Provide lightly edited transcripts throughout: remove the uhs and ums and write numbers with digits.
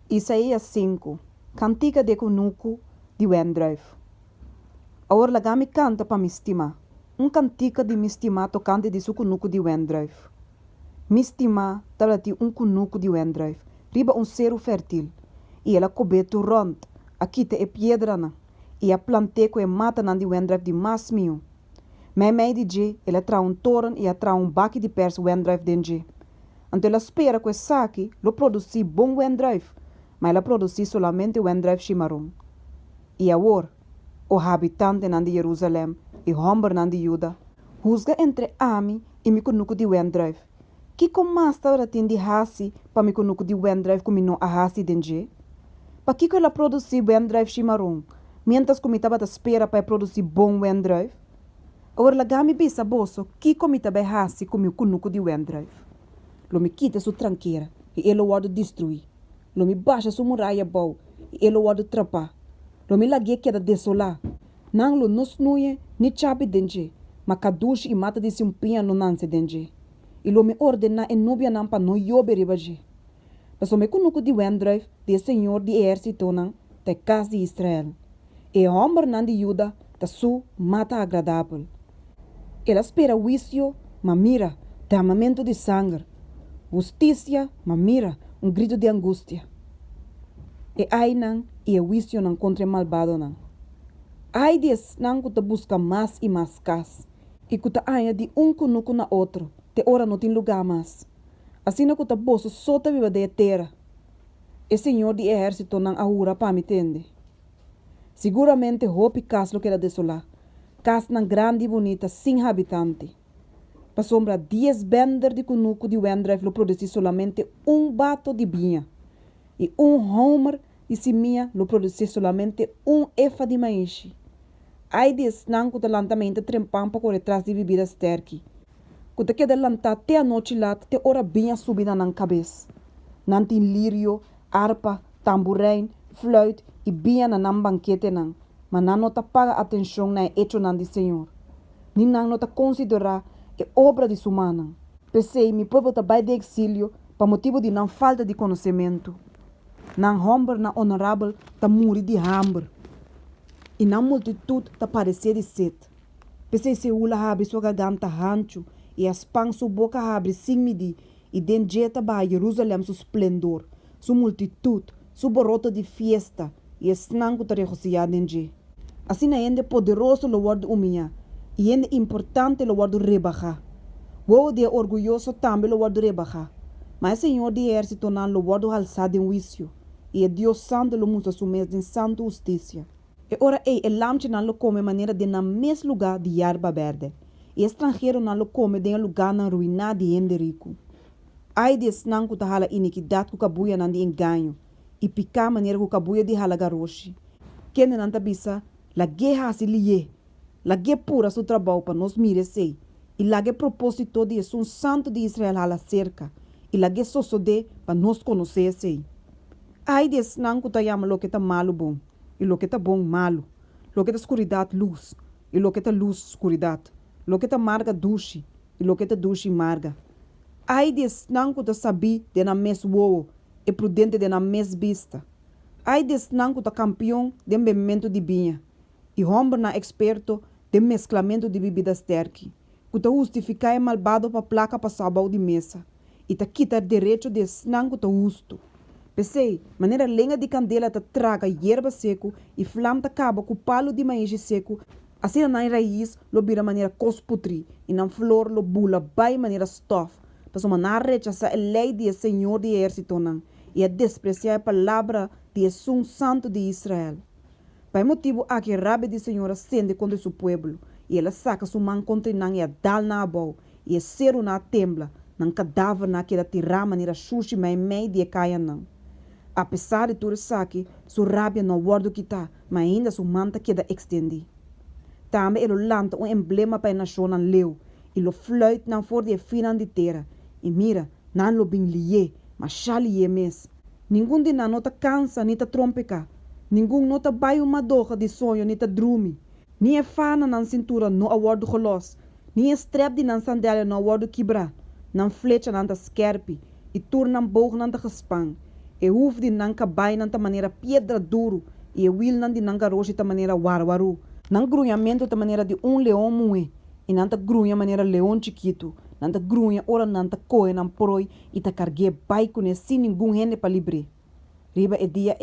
Isaías 5, Cantiga de Kunuku de Wendrive. Agora lagami canta para mistima. Cantica de mistima tocante de su kunuku de Wendrive. Mistima tablati kunuku de Wendrive. Riba cero fértil. E ela coberto rond. Aqui te é pedra na. E a plante que mata na de Wendrive de mais mil. Mei de ela tra toren e a tra baki de pers Wendrive denje. Então ela espera que saque lo produzi bom Wendrive. Mas ela produzi solamente Wendrive chimarrão. E agora, o habitante de Jerusalém e homem de Juda, juzga entre Ami e mi kunuku de Wendrive. Que como mais está de hasi para mi kunuku de Wendrive como não a hasi denje? Para que ela produzi Wendrive chimarrão, mientras que estava espera para produzir bom Wendrive? Agora lagami bisa boso, que como estava hasi com mi kunuku de Wendrive. Lo me quita sua tranqueira e ele o wado destruir. Lo me baixa sua muralha bom e ele o wado trapar. Lo me lague queda desolar. Nang lo nos nuye ni chapi denje, ma kadush e mata de simpinha no nanse denje. E lo me ordena e nubia nan pa no yobe ribaje. Paso me kunuku di Wendrive, de senhor de exército nan, te casa de Israel. E homem nan de Juda, ta su mata agradável. Ela espera juízo, ma mira, derramamento de sangue. Justiça, ma mira, grito de angústia. E ai nan, e o juízo nan contra malvado nan. Ai dias nan que busca mais e mais cas. E que aia de kunuku na outro, te ora não tem lugar mais. Assim na que bolso sota viva de terra. E senhor de exército nan ahura para me tende. Seguramente hope cas lo que era desolar. Cas nan grande e bonita, sem habitante. Para sombra 10 bender de kunuku de Wendrive lo produzi solamente bato de vinha. E homer de simia lo produzi solamente efa de maíz. Ai dias não que lantamento trempam para correr atrás de bebidas terki. Quando queda lantar até a noite lá, te ora bem a subida na cabeça. Não tem lírio, harpa, tamborim, flauta e bem na banquete não. Mas não nota paga atenção na hecho não de Senhor. Nem não nota considerar é obra de humana. Pensei, meu povo está de exílio para motivo de não falta de conhecimento. Não homem não honorável está morrer de hambre. E na multitude está parecer de sede. Pensei se ula abre sua garganta rancho e as pães sua boca abre sem medir e dentro vai Jerusalém seu esplendor, sua multitude, sua borota de festa e esnango está regociado dentro. Assim ainda é poderoso o word humilhar e ainda é importante o word rebaixar. O de orgulhoso também o word rebaixar. Mas o Senhor de exército não o word alçado em juízo e é Deus santo o mundo sumês em santa justiça. E ora é lamche não lo come maneira de na mesmo lugar de yarba verde. E estrangeiro não lo come de lugar na ruína de ende rico. Ai de não que hala iniquidade que cabuia não de engano. E picar maneira que cabuia de hala garoshi. Quem não tá bisa, la guerra se lie. La guerra pura seu trabalho para nos merecer. E la guerra propósito de um santo de Israel hala cerca. E la guerra só de para nos conhecer sei. Ai de não que chama lo que tá malo bom. E lo que está bom, malo. Lo que está escuridade, luz. E lo que está luz, escuridade. Lo que está marga, duche. E lo que está duche, marga. Ai des não que sabi de na mes uou e prudente de na mes vista. Ai des não que campeão de bebimento de vinha. E homem na experto de mesclamento de bebidas terki. Que está justificar malvado para placa para sabão de mesa. E está quitar direito de não que justo. Pensei, maneira lenha de candela ta traga hierba seco e flama ta caba com palo de maíz seco. Assim na raiz lo bira maneira cosputri e na flor lo bula bai maneira stof. Passo manar rechaça a lei de Senhor de exército nan e a despreciar a palavra de um santo de Israel. Pai motivo a que rabi de Senhor acende contra seu povo e ela saca sua mão contra nan e a dal na abau e a cero na tembla nan cadáver na que da tirar maneira xuxi mai mei de caia nan. Apesar de tudo saque, sua rábia não guarda que está, mas ainda sua manta queda extendida. Também ele lanta emblema para a nação não leu, e lo flauta não for de fina de terra. E mira, não lo bem lié, mas já lié mesmo. Ninguém de nós nota cansa, nem ta trompeca. Ninguém nota bai uma doja de sonho, nem ta drume. Nem é fana na cintura, não aguardo rolos. Nem é strep de na sandália, não aguardo quebrar. Não flecha, não ta skerpe. E turna boog, não ta gespan. E uf de nanka bai nanta maneira pedra duro. E will nan de nanka roxi ta maneira warwaru. Nan grunhamento ta maneira de leão mue. E nanta grunha maneira leão chiquito. Nanta grunha ora nanta coe nan proi. E ta cargue bai kune sin ninguém hende pa libre. Riba e dia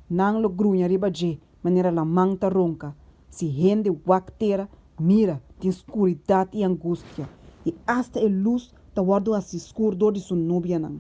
nan lo grunha riba je. Maneira la manta ronca. Si hende waktera, mira, tem escuridade e angústia. E hasta a luz ta guardo assim escuro de sua nubia nan.